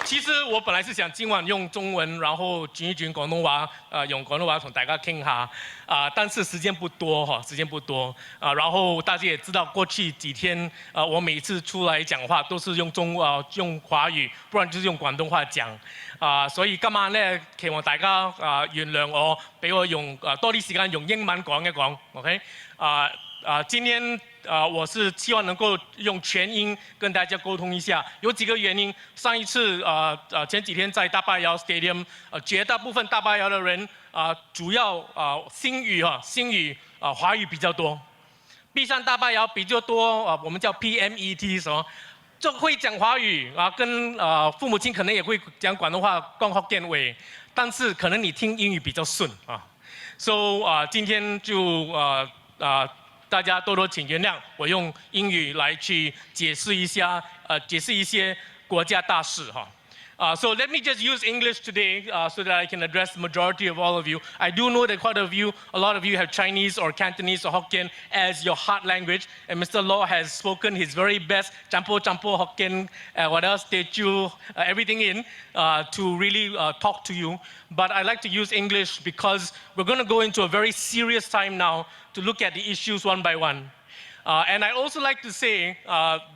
其實我本來是想今晚用中文，然後轉一轉廣東話，用廣東話同大家傾下，但是時間不多哈，時間不多，然後大家也知道，過去幾天，我每次出來講話都是用用華語，不然就是用廣東話講，所以今晚咧，期望大家原諒我，俾我用多啲時間用英文講一講 ，OK？今天我是希望能夠用全英跟大家溝通一下，有幾個原因。上一次前幾天在大巴窯 Stadium， 絕大部分大巴窯的人主要新語華語比較多。碧山大巴窯比較多我們叫 PMET 什麼，就會講華語跟父母親可能也會講廣東話，講福建話，但是可能你聽英語比較順So 今天就大家多多請原諒，我用英語來去解釋一下，解釋一些國家大事哈。So let me just use English today so that I can address the majority of all of you. I do know that a lot of you have Chinese or Cantonese or Hokkien as your heart language, and Mr. Law has spoken his very best Champo Hokkien, what else, Teochew, everything in to really talk to you. But I like to use English because we're going to go into a very serious time now to look at the issues one by one. And I also like to say,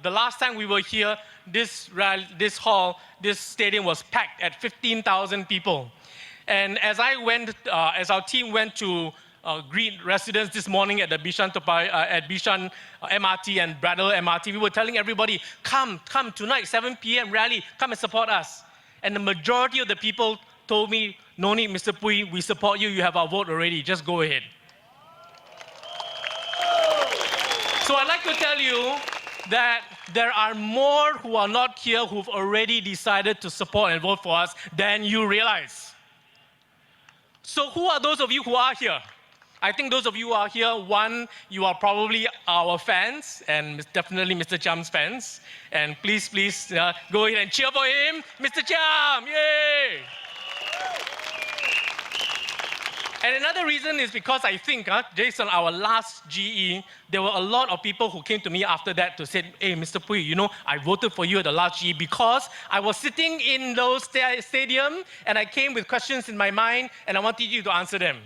the last time we were here, this stadium was packed at 15,000 people. And as our team went to greet residents this morning at the Bishan MRT and Bradle MRT, we were telling everybody, come tonight, 7 p.m. rally, come and support us. And the majority of the people told me, no need, Mr. Pwee, we support you, you have our vote already, just go ahead. So I'd like to tell you that there are more who are not here who've already decided to support and vote for us than you realize. So who are those of you who are here? I think those of you who are here, one, you are probably our fans, and definitely Mr. Cham's fans. And please, go ahead and cheer for him. Mr. Cham, yay! And another reason is because I think, based on our last GE, there were a lot of people who came to me after that to say, hey, Mr. Pwee, you know, I voted for you at the last GE because I was sitting in those stadium and I came with questions in my mind and I wanted you to answer them.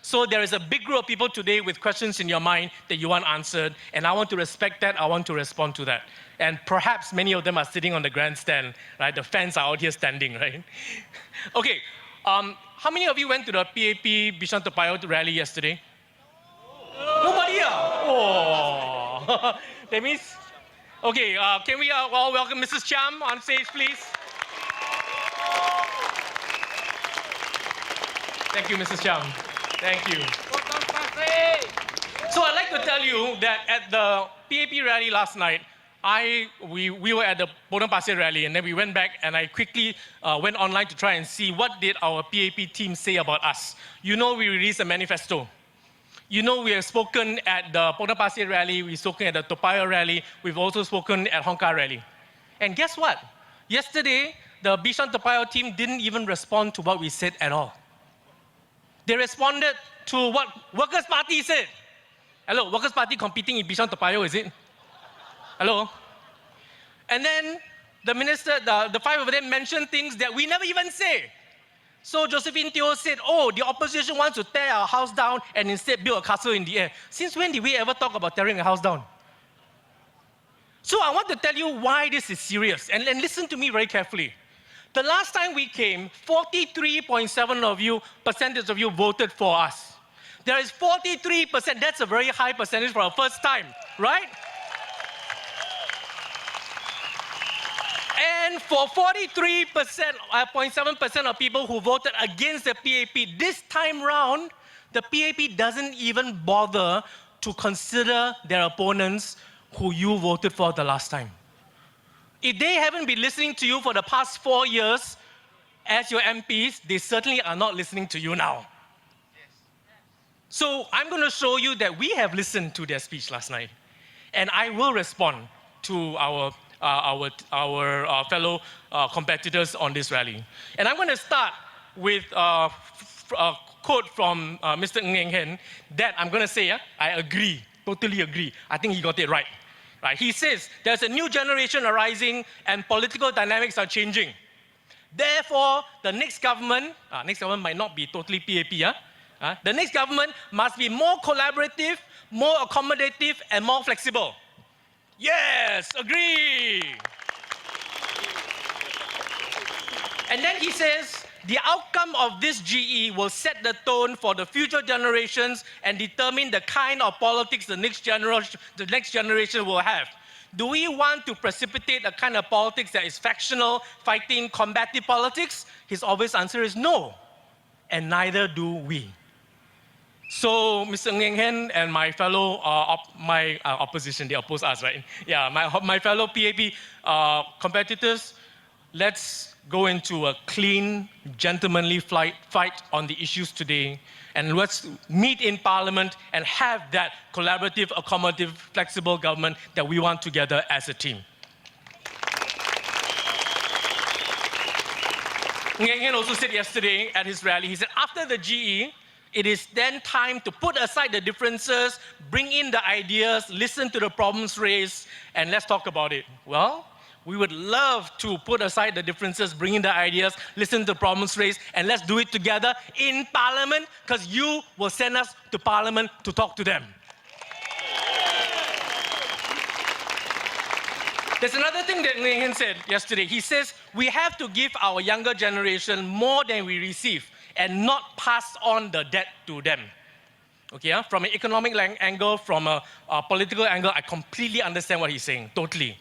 So there is a big group of people today with questions in your mind that you want answered, and I want to respect that, I want to respond to that. And perhaps many of them are sitting on the grandstand, right? The fans are out here standing, right? Okay. How many of you went to the PAP Bishan Toa Payoh rally yesterday? Nobody? Oh. That means, okay, can we all welcome Mrs. Cham on stage, please? Thank you, Mrs. Cham. Thank you. So I'd like to tell you that at the PAP rally last night, we were at the Potong Pasir rally, and then we went back and I quickly went online to try and see what did our PAP team say about us. You know, we released a manifesto. You know, we have spoken at the Potong Pasir rally, we've spoken at the Toa Payoh rally, we've also spoken at Hong Kong rally. And guess what? Yesterday, the Bishan Toa Payoh team didn't even respond to what we said at all. They responded to what Workers' Party said. Hello, Workers' Party competing in Bishan Toa Payoh, is it? Hello? And then the minister, the five of them mentioned things that we never even say. So Josephine Teo said, oh, the opposition wants to tear our house down and instead build a castle in the air. Since when did we ever talk about tearing a house down? So I want to tell you why this is serious, and listen to me very carefully. The last time we came, 43.7% of you voted for us. There is 43%, that's a very high percentage for our first time, right? And for 43.7% of people who voted against the PAP, this time round, the PAP doesn't even bother to consider their opponents who you voted for the last time. If they haven't been listening to you for the past 4 years as your MPs, they certainly are not listening to you now. So I'm going to show you that we have listened to their speech last night, and I will respond to our fellow competitors on this rally. And I'm going to start with a quote from Mr. Ng Eng Hen that I'm going to say, I agree, totally agree. I think he got it right. Right? He says there's a new generation arising and political dynamics are changing. Therefore, the next government might not be totally PAP, the next government must be more collaborative, more accommodative, and more flexible. Yes, agree. And then he says, the outcome of this GE will set the tone for the future generations and determine the kind of politics the next generation will have. Do we want to precipitate a kind of politics that is factional, fighting, combative politics? His obvious answer is no, and neither do we. So, Mr. Ng Hen and my fellow opposition, they oppose us, right? Yeah, my fellow PAP competitors, let's go into a clean, gentlemanly fight on the issues today, and let's meet in Parliament and have that collaborative, accommodative, flexible government that we want together as a team. Ng Hen also said yesterday at his rally, he said after the GE, it is then time to put aside the differences, bring in the ideas, listen to the problems raised, and let's talk about it. Well, we would love to put aside the differences, bring in the ideas, listen to the problems raised, and let's do it together in Parliament, because you will send us to Parliament to talk to them. There's another thing that Ng Hen said yesterday. He says we have to give our younger generation more than we receive and not pass on the debt to them. Okay, from an economic angle, from a political angle, I completely understand what he's saying, totally.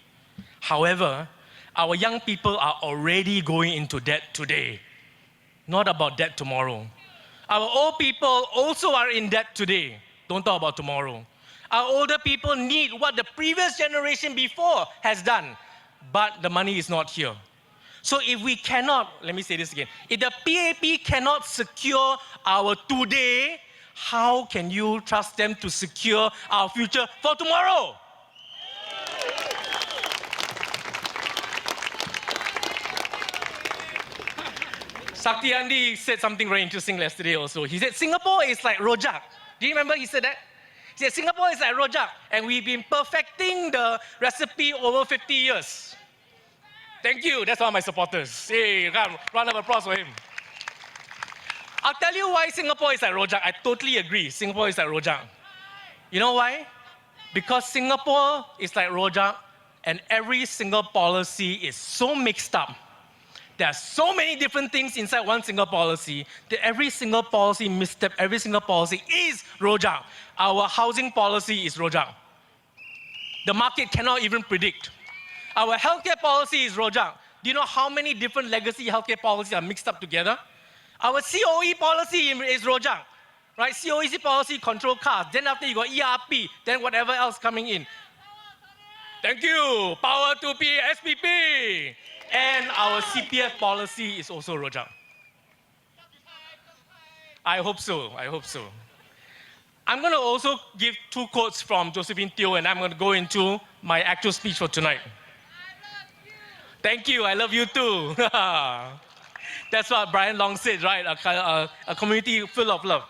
However, our young people are already going into debt today, not about debt tomorrow. Our old people also are in debt today. Don't talk about tomorrow. Our older people need what the previous generation before has done, but the money is not here. So if we cannot, let me say this again, if the PAP cannot secure our today, how can you trust them to secure our future for tomorrow? Satyandi said something very interesting yesterday also. He said, Singapore is like rojak. Do you remember he said that? He said, Singapore is like rojak, and we've been perfecting the recipe over 50 years. Thank you, that's one of my supporters. Hey, round of applause for him. I'll tell you why Singapore is like rojak. I totally agree, Singapore is like rojak. You know why? Because Singapore is like rojak, and every single policy is so mixed up. There are so many different things inside one single policy that every single policy misstep, every single policy is rojak. Our housing policy is rojak. The market cannot even predict. Our healthcare policy is rojak. Do you know how many different legacy healthcare policies are mixed up together? Our COE policy is rojak, right? COE policy control cars. Then after you got ERP, then whatever else coming in. Thank you. Power to SPP. And our CPF policy is also rojak. I hope so, I hope so. I'm going to also give two quotes from Josephine Teo, and I'm going to go into my actual speech for tonight. Thank you, I love you too. That's what Brian Long said, right? A community full of love.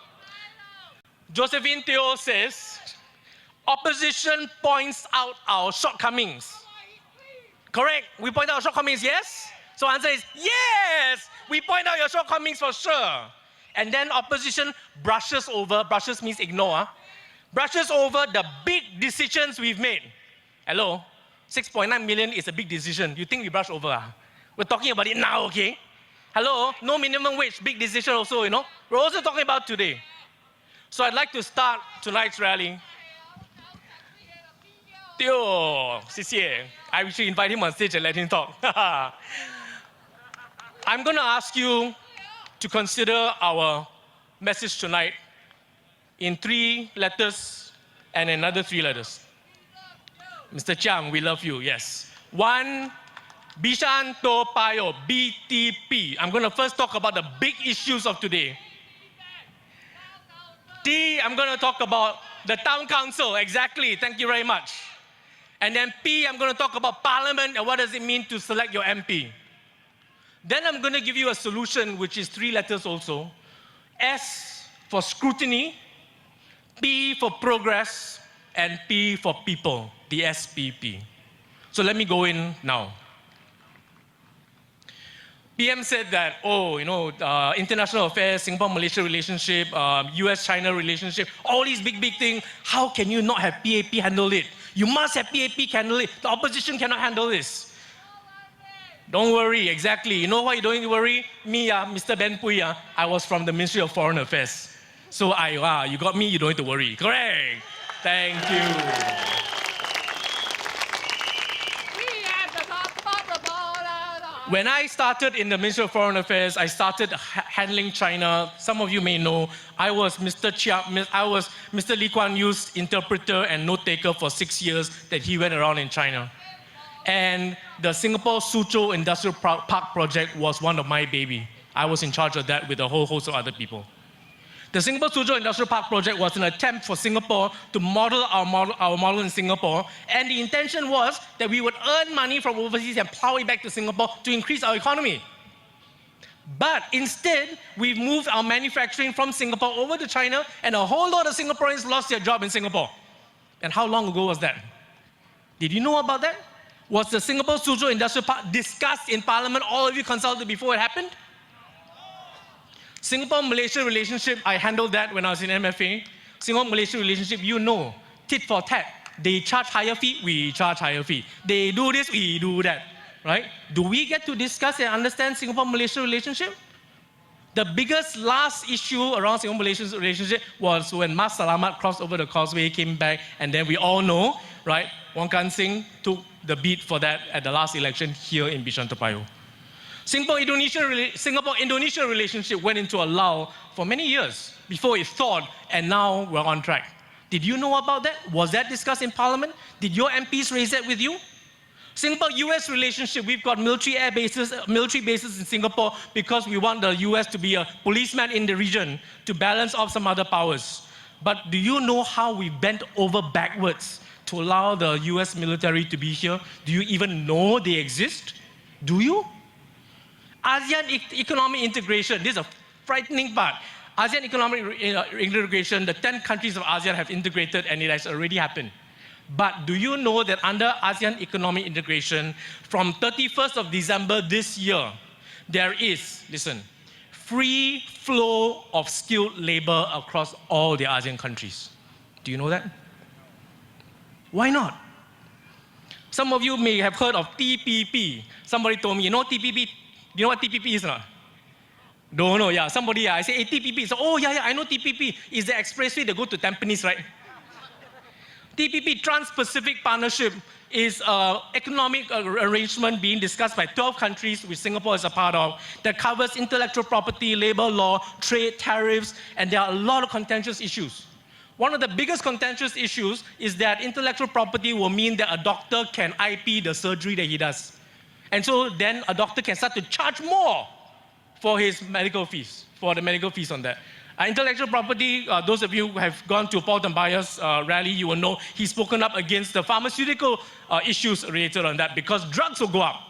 Josephine Teo says, opposition points out our shortcomings. Correct? We point out our shortcomings, yes? So answer is yes! We point out your shortcomings for sure. And then opposition brushes means ignore, brushes over the big decisions we've made. Hello? 6.9 million is a big decision. You think we brush over? We're talking about it now, okay? Hello? No minimum wage, big decision also, you know? We're also talking about today. So I'd like to start tonight's rally. Teo, 谢谢. I should invite him on stage and let him talk. I'm going to ask you to consider our message tonight in 3 letters and another 3 letters. Mr. Chiang, we love you, yes. 1, Bishan Toa Payoh, BTP. I'm going to first talk about the big issues of today. T, I'm going to talk about the town council, exactly, thank you very much. And then P, I'm going to talk about Parliament and what does it mean to select your MP. Then I'm going to give you a solution which is 3 letters also. S for scrutiny, P for progress, and P for people, the SPP. So let me go in now. PM said that, international affairs, Singapore-Malaysia relationship, US-China relationship, all these big things, how can you not have PAP handle it? You must have PAP handle it. The opposition cannot handle this. Don't worry, exactly. You know why you don't need to worry? Me, Mr. Ben Pwee, I was from the Ministry of Foreign Affairs. So you got me, you don't need to worry. Correct. Thank you. When I started in the Ministry of Foreign Affairs, I started handling China. Some of you may know, I was Mr. Lee Kuan Yew's interpreter and note taker for 6 years that he went around in China. And the Singapore Suzhou Industrial Park project was one of my baby. I was in charge of that with a whole host of other people. The Singapore Suzhou Industrial Park project was an attempt for Singapore to model our model in Singapore, and the intention was that we would earn money from overseas and plow it back to Singapore to increase our economy. But instead, we've moved our manufacturing from Singapore over to China, and a whole lot of Singaporeans lost their job in Singapore. And how long ago was that? Did you know about that? Was the Singapore Suzhou Industrial Park discussed in Parliament? All of you consulted before it happened? Singapore-Malaysia relationship, I handled that when I was in MFA. Singapore-Malaysia relationship, you know, tit for tat. They charge higher fee, we charge higher fee. They do this, we do that, right? Do we get to discuss and understand Singapore-Malaysia relationship? The biggest last issue around Singapore-Malaysia relationship was when Mas Salamat crossed over the causeway, came back, and then we all know, right? Wong Kan Sing took the beat for that at the last election here in Bishan Toa Payoh. Singapore-Indonesia relationship went into a lull for many years before it thawed, and now we're on track. Did you know about that? Was that discussed in Parliament? Did your MPs raise that with you? Singapore-US relationship, we've got military bases in Singapore because we want the US to be a policeman in the region to balance off some other powers. But do you know how we bent over backwards to allow the US military to be here? Do you even know they exist? Do you? ASEAN economic integration, this is a frightening part. ASEAN economic integration, the 10 countries of ASEAN have integrated and it has already happened. But do you know that under ASEAN economic integration, from 31st of December this year, there is, listen, free flow of skilled labor across all the ASEAN countries. Do you know that? Why not? Some of you may have heard of TPP. Somebody told me, you know TPP? You know what TPP is or not? Don't know, yeah. Somebody, I say, hey, TPP. So, oh, yeah, I know TPP. It's the expressway that go to Tampines, right? TPP, Trans-Pacific Partnership, is an economic arrangement being discussed by 12 countries, which Singapore is a part of, that covers intellectual property, labor law, trade, tariffs, and there are a lot of contentious issues. One of the biggest contentious issues is that intellectual property will mean that a doctor can IP the surgery that he does. And so then a doctor can start to charge more for his medical fees, for the medical fees on that. Intellectual property, those of you who have gone to Paul Tambaya's rally, you will know he's spoken up against the pharmaceutical issues related on that because drugs will go up.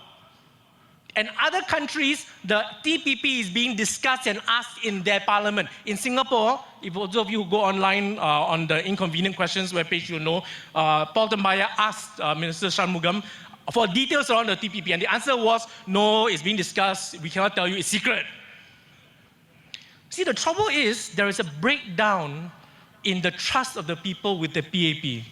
And other countries, the TPP is being discussed and asked in their parliament. In Singapore, if those of you who go online on the Inconvenient Questions webpage, you'll know, Paul Tambaya asked Minister Shanmugam for details around the TPP, and the answer was, no, it's being discussed, we cannot tell you, it's secret. See, the trouble is, there is a breakdown in the trust of the people with the PAP.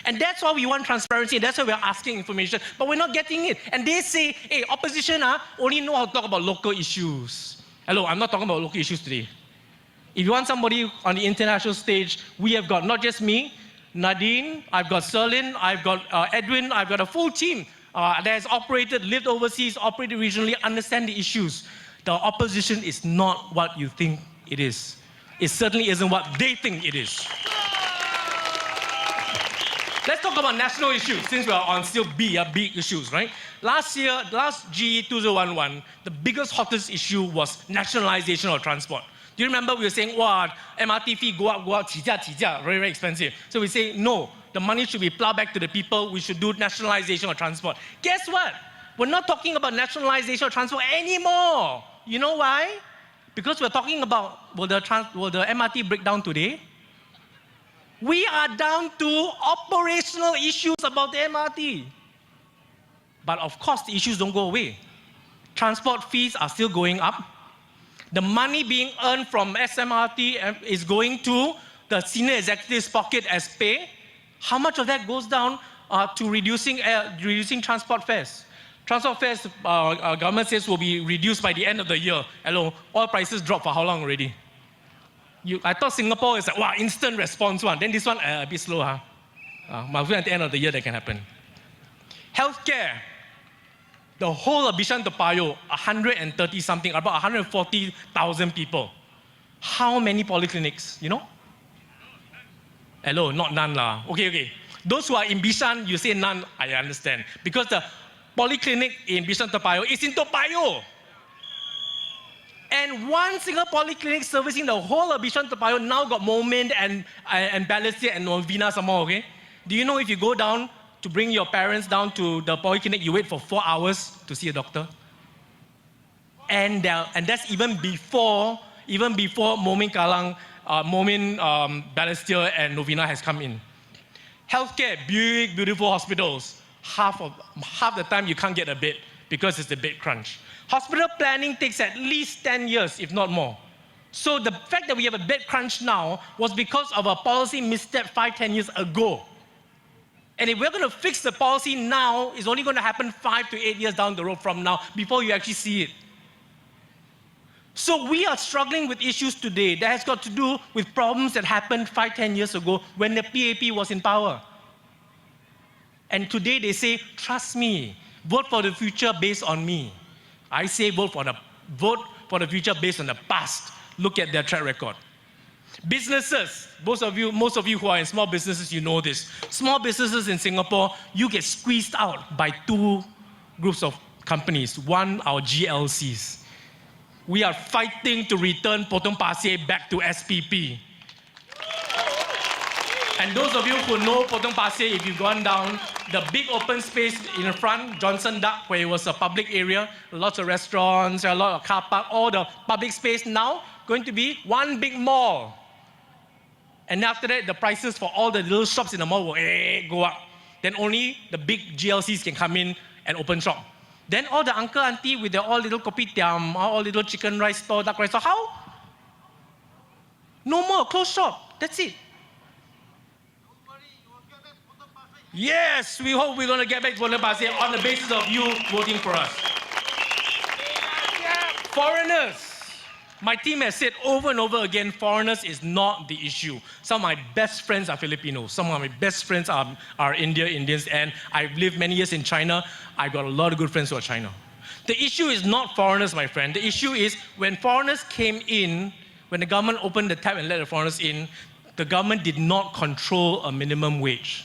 And that's why we want transparency, and that's why we're asking information, but we're not getting it. And they say, hey, opposition only know how to talk about local issues. Hello, I'm not talking about local issues today. If you want somebody on the international stage, we have got not just me, Nadine, I've got Serlin, I've got Edwin, I've got a full team that has operated, lived overseas, operated regionally, understand the issues. The opposition is not what you think it is. It certainly isn't what they think it is. Let's talk about national issues, since we're on still big issues, right? Last year, last GE2015, the biggest, hottest issue was nationalization of transport. Do you remember we were saying, wow, MRT fee go up, 起价, very, very expensive. So we say, no, the money should be plowed back to the people, we should do nationalization of transport. Guess what? We're not talking about nationalization of transport anymore. You know why? Because we're talking about, will the MRT break down today? We are down to operational issues about the MRT. But of course, the issues don't go away. Transport fees are still going up. The money being earned from SMRT is going to the senior executives' pocket as pay. How much of that goes down to reducing transport fares? Transport fares, government says, will be reduced by the end of the year. Hello, oil prices dropped for how long already? I thought Singapore is like, wow, instant response one. Then this one, a bit slow, huh? At the end of the year, that can happen. Healthcare. The whole of Bishan Toa Payoh, 130 something, about 140,000 people. How many polyclinics, you know? Hello, not none lah. Okay. Those who are in Bishan, you say none, I understand. Because the polyclinic in Bishan Toa Payoh is in Toa Payoh. And one single polyclinic servicing the whole of Bishan Toa Payoh now got Moment and Balestier and Novena some more, okay? Do you know if you go down to bring your parents down to the polyclinic, you wait for 4 hours to see a doctor? And that's even before Moment Kalang, Balestier and Novena has come in. Healthcare, big, beautiful hospitals. Half the time you can't get a bed because it's the bed crunch. Hospital planning takes at least 10 years, if not more. So the fact that we have a bed crunch now was because of a policy misstep 5-10 years ago. And if we're going to fix the policy now, it's only going to happen 5 to 8 years down the road from now before you actually see it. So we are struggling with issues today that has got to do with problems that happened 5-10 years ago when the PAP was in power. And today they say, trust me, vote for the future based on me. I say vote for the future based on the past. Look at their track record. Businesses, most of you who are in small businesses, you know this. Small businesses in Singapore, you get squeezed out by two groups of companies. One, our GLCs. We are fighting to return Potong Pasir back to SPP. And those of you who know Potong Pasir, if you've gone down, the big open space in the front, Johnson Duck, where it was a public area, lots of restaurants, a lot of car park, all the public space now going to be one big mall. And after that, the prices for all the little shops in the mall will go up. Then only the big GLCs can come in and open shop. Then all the uncle, auntie with their all little kopitiam, all little chicken rice store, duck rice store, how? No more, close shop, that's it. Yes, we hope we're going to get back to Potong Pasir on the basis of you voting for us. Foreigners. My team has said over and over again, foreigners is not the issue. Some of my best friends are Filipinos. Some of my best friends are Indians. And I've lived many years in China. I've got a lot of good friends who are China. The issue is not foreigners, my friend. The issue is when foreigners came in, when the government opened the tap and let the foreigners in, the government did not control a minimum wage.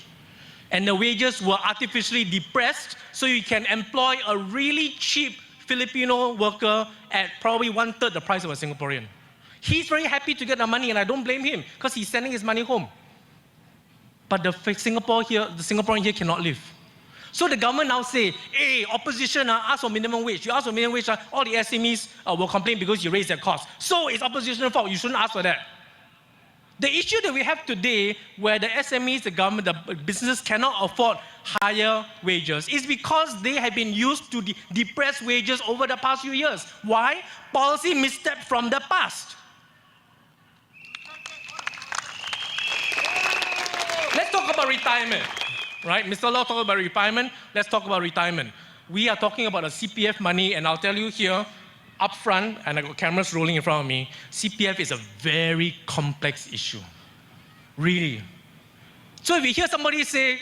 And the wages were artificially depressed so you can employ a really cheap Filipino worker at probably 1/3 the price of a Singaporean. He's very happy to get the money and I don't blame him because he's sending his money home. But the Singaporean here cannot live. So the government now say, hey, opposition, ask for minimum wage. You ask for minimum wage, all the SMEs will complain because you raise their cost. So it's opposition's fault, you shouldn't ask for that. The issue that we have today, where the SMEs, the government, the businesses cannot afford higher wages, is because they have been used to depress wages over the past few years. Why? Policy misstep from the past. Let's talk about retirement, right? Mr. Law talked about retirement. Let's talk about retirement. We are talking about the CPF money, and I'll tell you here, up front, and I got cameras rolling in front of me, CPF is a very complex issue. Really. So if you hear somebody say,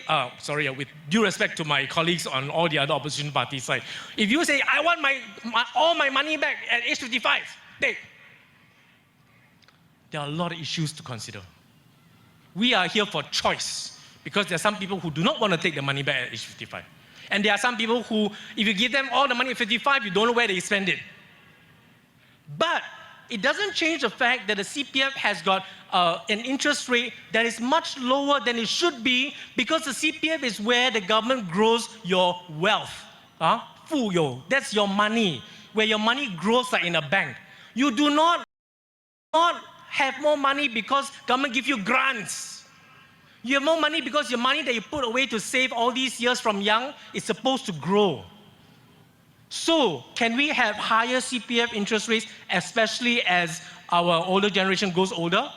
with due respect to my colleagues on all the other opposition parties side, if you say, I want all my money back at age 55, take. There are a lot of issues to consider. We are here for choice, because there are some people who do not want to take the money back at age 55. And there are some people who, if you give them all the money at 55, you don't know where they spend it. But it doesn't change the fact that the CPF has got an interest rate that is much lower than it should be, because the CPF is where the government grows your wealth. 富有, that's your money, where your money grows like in a bank. You do not have more money because government give you grants. You have more money because your money that you put away to save all these years from young is supposed to grow. So, can we have higher CPF interest rates, especially as our older generation goes older,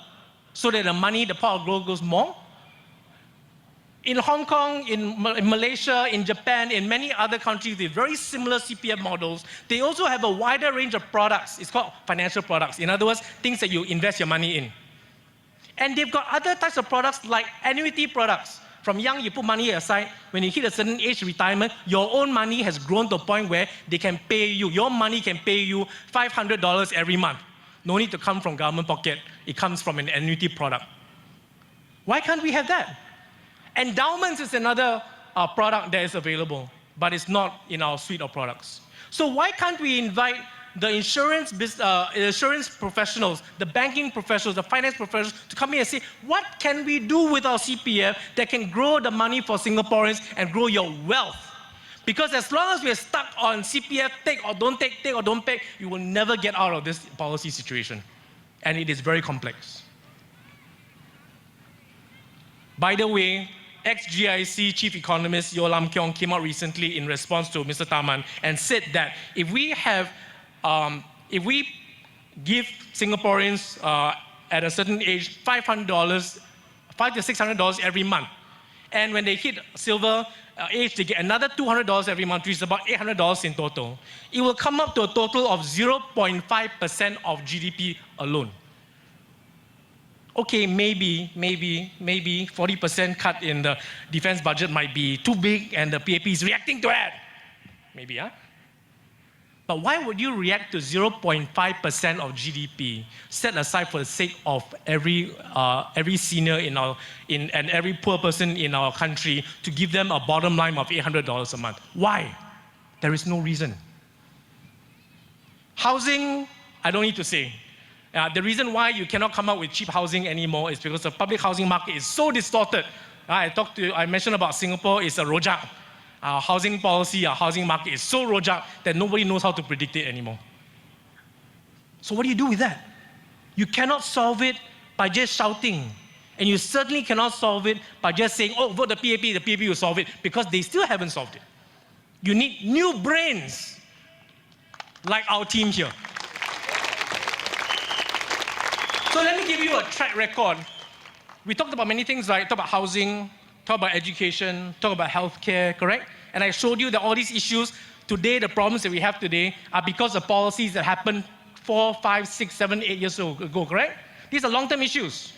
so that the money, the pot of growth goes more? In Hong Kong, in Malaysia, in Japan, in many other countries with very similar CPF models, they also have a wider range of products. It's called financial products. In other words, things that you invest your money in. And they've got other types of products like annuity products. From young, you put money aside. When you hit a certain age retirement, your own money has grown to a point where they can pay you. Your money can pay you $500 every month. No need to come from government pocket. It comes from an annuity product. Why can't we have that? Endowments is another product that is available, but it's not in our suite of products. So why can't we invite the insurance professionals, the banking professionals, the finance professionals to come in and say, what can we do with our CPF that can grow the money for Singaporeans and grow your wealth? Because as long as we're stuck on CPF, take or don't take or don't pay, you will never get out of this policy situation. And it is very complex. By the way, ex-GIC chief economist Yeo Lam Keong came out recently in response to Mr. Taman and said that if we give Singaporeans at a certain age $500 to $600 every month, and when they hit silver age, they get another $200 every month, which is about $800 in total, it will come up to a total of 0.5% of GDP alone. Okay, maybe 40% cut in the defense budget might be too big and the PAP is reacting to that. Maybe, huh? But why would you react to 0.5% of GDP set aside for the sake of every senior and every poor person in our country to give them a bottom line of $800 a month? Why? There is no reason. Housing, I don't need to say. The reason why you cannot come up with cheap housing anymore is because the public housing market is so distorted. I mentioned about Singapore is a rojak. Our housing policy, our housing market is so rojak that nobody knows how to predict it anymore. So what do you do with that? You cannot solve it by just shouting. And you certainly cannot solve it by just saying, oh, vote the PAP will solve it, because they still haven't solved it. You need new brains, like our team here. So let me give you a track record. We talked about many things, right? Talk about housing, talk about education, talk about healthcare, correct? And I showed you that all these issues today, the problems that we have today, are because of policies that happened 4, 5, 6, 7, 8 years ago, correct? These are long-term issues.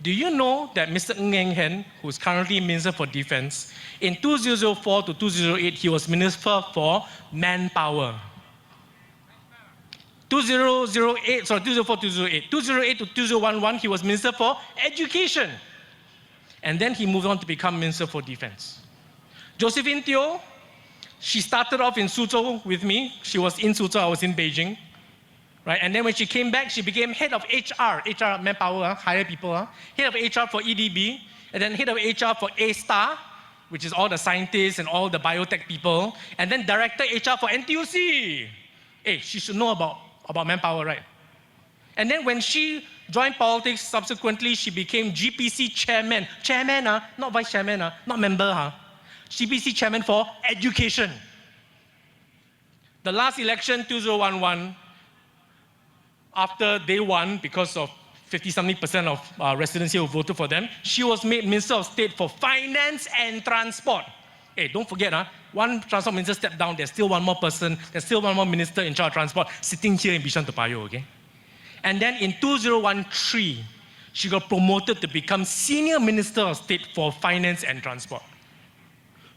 Do you know that Mr. Ng Eng Hen, who is currently Minister for Defense, in 2004 to 2008, he was Minister for Manpower. 2004 to 2008. 2008 to 2011, he was Minister for Education. And then he moved on to become Minister for Defense. Josephine Teo, she started off in Suzhou with me. She was in Suzhou, I was in Beijing. Right? And then when she came back, she became head of HR manpower, hire people, head of HR for EDB, and then head of HR for A-Star, which is all the scientists and all the biotech people, and then director HR for NTUC. Hey, she should know about manpower, right? And then when she joined politics, subsequently she became GPC chairman. Chairman, not vice chairman, not member. GPC chairman for education. The last election, 2011, after they won, because of 50-something% of residents here who voted for them, she was made Minister of State for Finance and Transport. Hey, don't forget, one transport minister stepped down, there's still one more person, there's still one more minister in charge of transport sitting here in Bishan Topayo, okay? And then in 2013, she got promoted to become Senior Minister of State for Finance and Transport.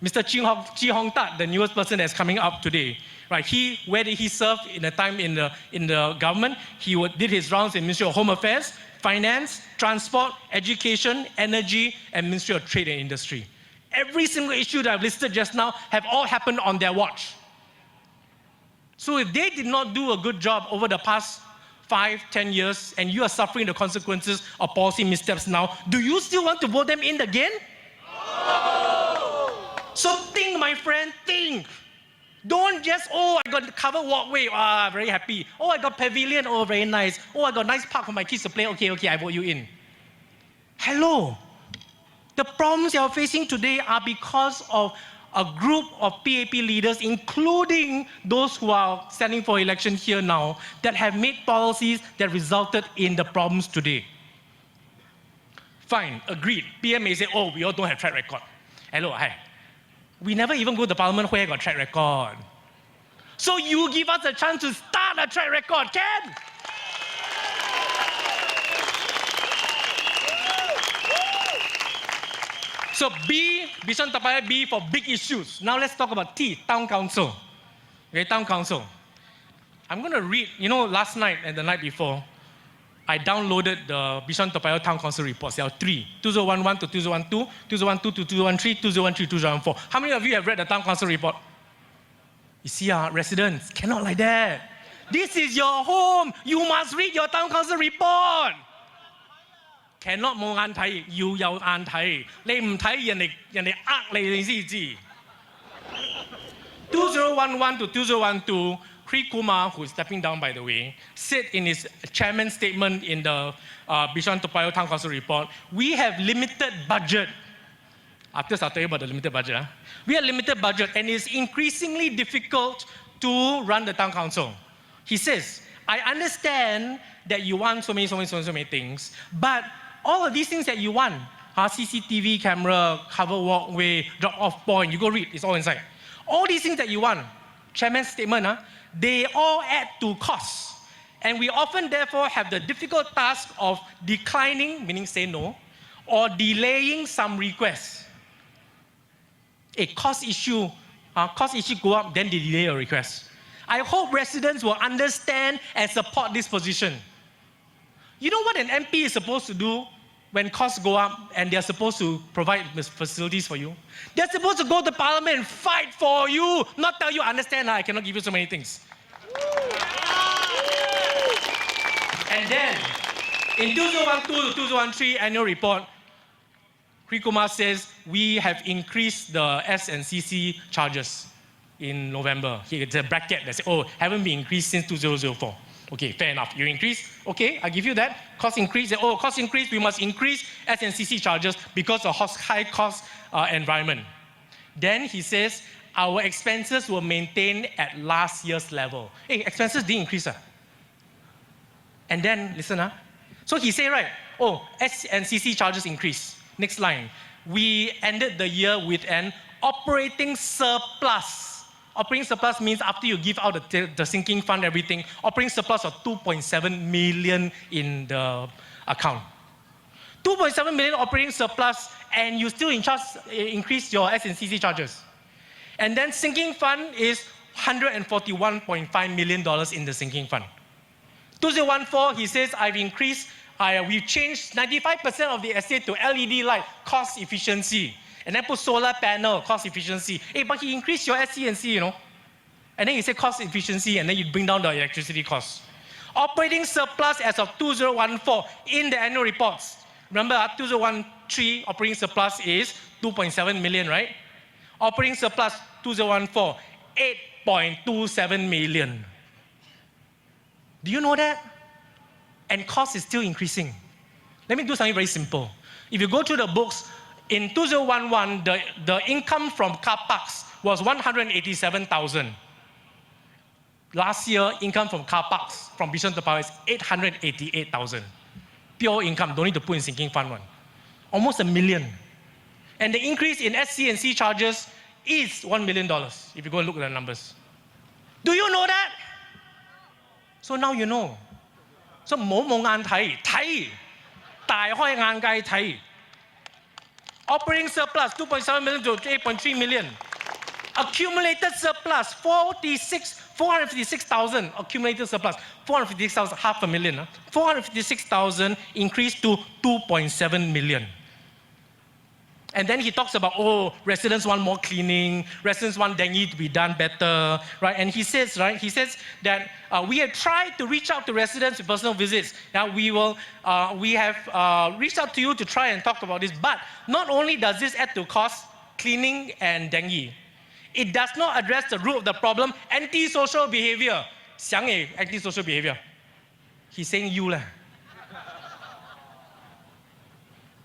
Mr. Chee Hong Tat, the newest person that's coming up today, right? Where did he serve in a time in the government? He did his rounds in Ministry of Home Affairs, Finance, Transport, Education, Energy, and Ministry of Trade and Industry. Every single issue that I've listed just now have all happened on their watch. So if they did not do a good job over the past 5, 10 years, and you are suffering the consequences of policy missteps now, do you still want to vote them in again? No! So think, my friend, think. Don't just, oh, I got covered walkway, very happy. Oh, I got pavilion, oh, very nice. Oh, I got nice park for my kids to play, okay, I vote you in. Hello. The problems you are facing today are because of a group of PAP leaders, including those who are standing for election here now, that have made policies that resulted in the problems today. Fine, agreed. PM may say, oh, we all don't have track record. Hello, hi. We never even go to parliament where I got track record. So you give us a chance to start a track record, can? So B, Bishan Toa Payoh B for big issues. Now let's talk about T, Town Council. Okay, Town Council. I'm going to read, last night and the night before, I downloaded the Bishan Toa Payoh Town Council reports. There are 3, 2011 to 2012, 2012 to 2013, 2013 to 2014. How many of you have read the Town Council report? You see, residents, cannot like that. This is your home. You must read your Town Council report. Cannot 冇眼睇，要有眼睇。你唔睇人哋呃你先知。2011 to 2012, Sri Kumar, who is stepping down by the way, said in his chairman's statement in the Bishan Toa Payoh Town Council report, we have limited budget. After I'll tell you about the limited budget. We have limited budget and it's increasingly difficult to run the town council. He says, I understand that you want so many things, but all of these things that you want, CCTV camera, covered walkway, drop-off point, you go read, it's all inside. All these things that you want, chairman's statement, they all add to costs. And we often therefore have the difficult task of declining, meaning say no, or delaying some requests. A cost issue go up, then they delay a request. I hope residents will understand and support this position. You know what an MP is supposed to do when costs go up and they're supposed to provide facilities for you? They're supposed to go to parliament and fight for you, not tell you, understand, I cannot give you so many things. And then, in 2012 to 2013 annual report, Sri Kumar says we have increased the S&CC charges in November. It's a bracket that says, oh, haven't been increased since 2004. Okay, fair enough. You increase, okay, I give you that. Cost increase, oh, cost increase, we must increase S&CC charges because of high cost environment. Then he says, our expenses were maintained at last year's level. Hey, expenses didn't increase. And then, listen, so he said, right, oh, S&CC charges increased. Next line, we ended the year with an operating surplus. Operating surplus means after you give out the sinking fund, everything, operating surplus of 2.7 million in the account. 2.7 million operating surplus, and you still increase your S&CC charges. And then sinking fund is $141.5 million in the sinking fund. 2014, he says, we've changed 95% of the estate to LED light, cost efficiency. And then put solar panel, cost efficiency. Hey, but he increased your SC&C, And then he said cost efficiency, and then you bring down the electricity costs. Operating surplus as of 2014 in the annual reports. Remember, 2013 operating surplus is 2.7 million, right? Operating surplus 2014, 8.27 million. Do you know that? And cost is still increasing. Let me do something very simple. If you go through the books, in 2011, the income from car parks was 187,000. Last year, income from car parks from Bishan Toa Payoh is 888,000. Pure income, don't need to put in sinking fund one. Almost $1 million. And the increase in SC&C charges is $1 million, if you go and look at the numbers. Do you know that? So now you know. So 冇眼睇，睇，大開眼界睇。Operating surplus 2.7 million to 8.3 million. Accumulated surplus 456,000. Accumulated surplus 456,000, half a million. 456,000 increased to 2.7 million. And then he talks about, oh, residents want more cleaning, residents want dengue to be done better, right? And he says, right, that we have tried to reach out to residents with personal visits. Now we have reached out to you to try and talk about this, but not only does this add to cost, cleaning and dengue, it does not address the root of the problem, antisocial behavior. Antisocial behavior. He's saying you lah.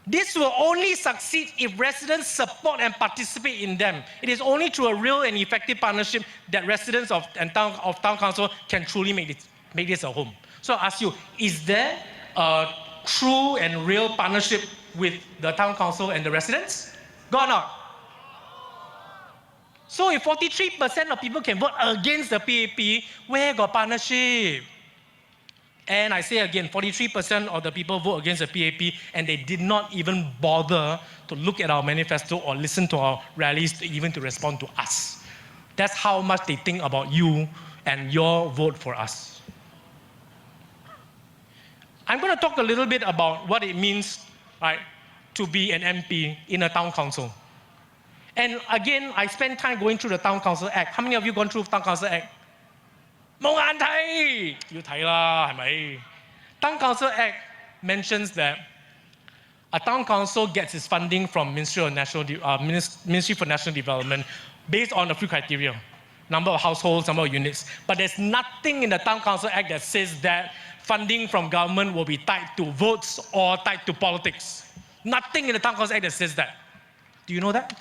This will only succeed if residents support and participate in them. It is only through a real and effective partnership that residents of town council can truly make this a home. So I ask you, is there a true and real partnership with the town council and the residents? Go or not? So if 43% of people can vote against the PAP, where got partnership? And I say again, 43% of the people vote against the PAP, and they did not even bother to look at our manifesto or listen to our rallies, even to respond to us. That's how much they think about you and your vote for us. I'm going to talk a little bit about what it means, right, to be an MP in a town council. And again, I spent time going through the Town Council Act. How many of you gone through the Town Council Act? 冇眼睇，要睇啦，係咪？ Town Council Act mentions that a town council gets its funding from Ministry for National Development based on a few criteria: number of households, number of units. But there's nothing in the Town Council Act that says that funding from government will be tied to votes or tied to politics. Nothing in the Town Council Act that says that. Do you know that?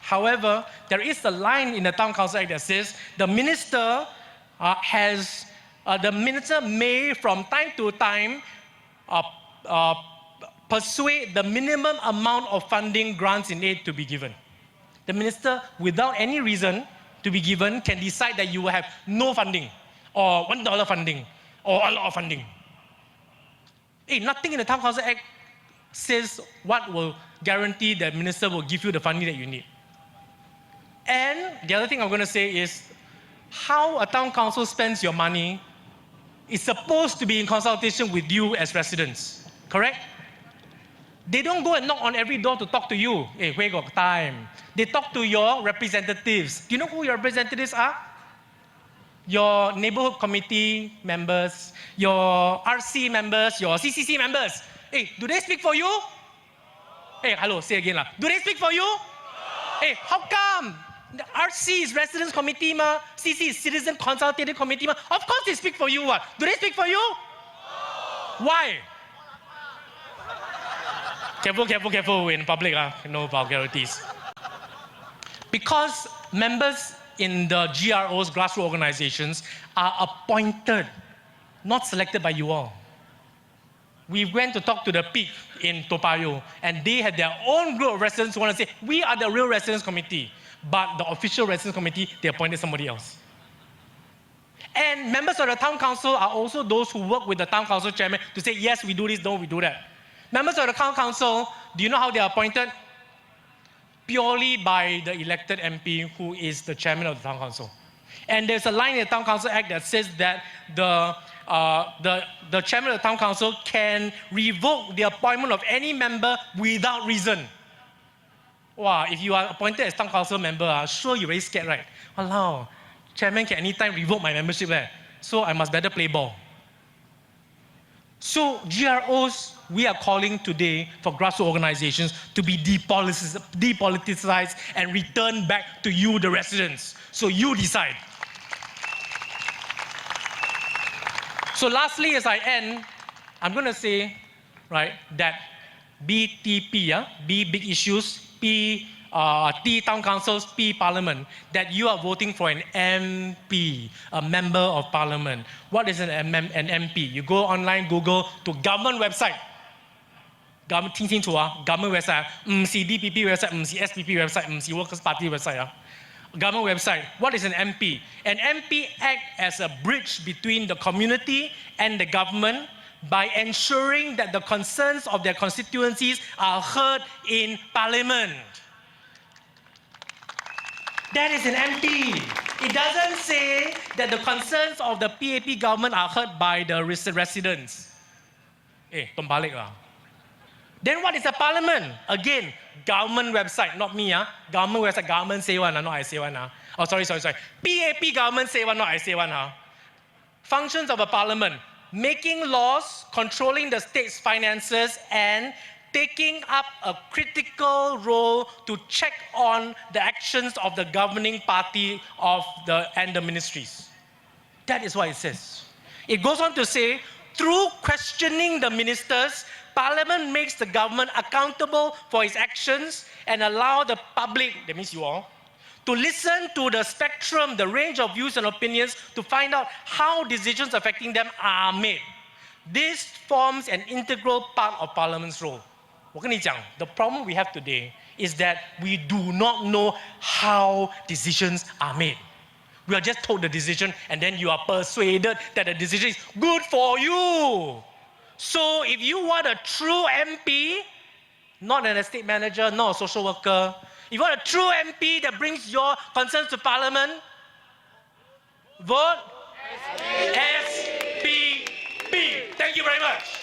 However, there is a line in the Town Council Act that says the minister may from time to time persuade the minimum amount of funding, grants in aid to be given. The minister, without any reason to be given, can decide that you will have no funding, or $1 funding, or a lot of funding. Nothing in the Town Council Act says what will guarantee that minister will give you the funding that you need. And the other thing I'm going to say is how a town council spends your money is supposed to be in consultation with you as residents, correct? They don't go and knock on every door to talk to you. Hey, where got time? They talk to your representatives. Do you know who your representatives are? Your neighborhood committee members, your RC members, your CCC members. Hey, do they speak for you? Hey, hello, say again lah. Do they speak for you? Hey, how come? The RC is Residents Committee ma, CC is Citizen Consultative Committee ma. Of course they speak for you. What? Do they speak for you? Why? Careful in public, no vulgarities. Because members in the GROs, grassroots organizations, are appointed, not selected by you all. We went to talk to the Peak in Toa Payoh, and they had their own group of residents who want to say, we are the real residents committee. But the official residents committee, they appointed somebody else. And members of the town council are also those who work with the town council chairman to say, yes, we do this, no, we do that. Members of the town council, do you know how they are appointed? Purely by the elected MP who is the chairman of the town council. And there's a line in the Town Council Act that says that the chairman of the town council can revoke the appointment of any member without reason. Wow, if you are appointed as town council member, sure you're very scared, right? Walao, chairman can anytime revoke my membership, so I must better play ball. So GROs, we are calling today for grassroots organizations to be depoliticized and returned back to you, the residents. So you decide. So lastly, as I end, I'm going to say, right, that BTP, B big issues, P town councils, P parliament, that you are voting for an MP, a member of parliament. What is an MP? You go online, Google, to government website. Government, 聽清楚啊 government website 唔係 DPP website 唔係 SPP website 唔係 Workers Party website Government website. What is an MP? An MP acts as a bridge between the community and the government by ensuring that the concerns of their constituencies are heard in parliament. That is an MP. It doesn't say that the concerns of the PAP government are heard by the residents. Tombalik lah. Then what is a parliament? Again, government website, not me. Government website, government say one, not I say one. Oh, sorry. PAP government say one, not I say one. Functions of a parliament: making laws, controlling the state's finances, and taking up a critical role to check on the actions of the governing party and the ministries. That is what it says. It goes on to say, Through questioning the ministers, Parliament makes the government accountable for its actions and allow the public, that means you all, to listen to the spectrum, the range of views and opinions to find out how decisions affecting them are made. This forms an integral part of Parliament's role. 我跟你讲, the problem we have today is that we do not know how decisions are made. We are just told the decision and then you are persuaded that the decision is good for you. So if you want a true MP, not an estate manager, not a social worker, if you want a true MP that brings your concerns to Parliament, vote SPP. Thank you very much.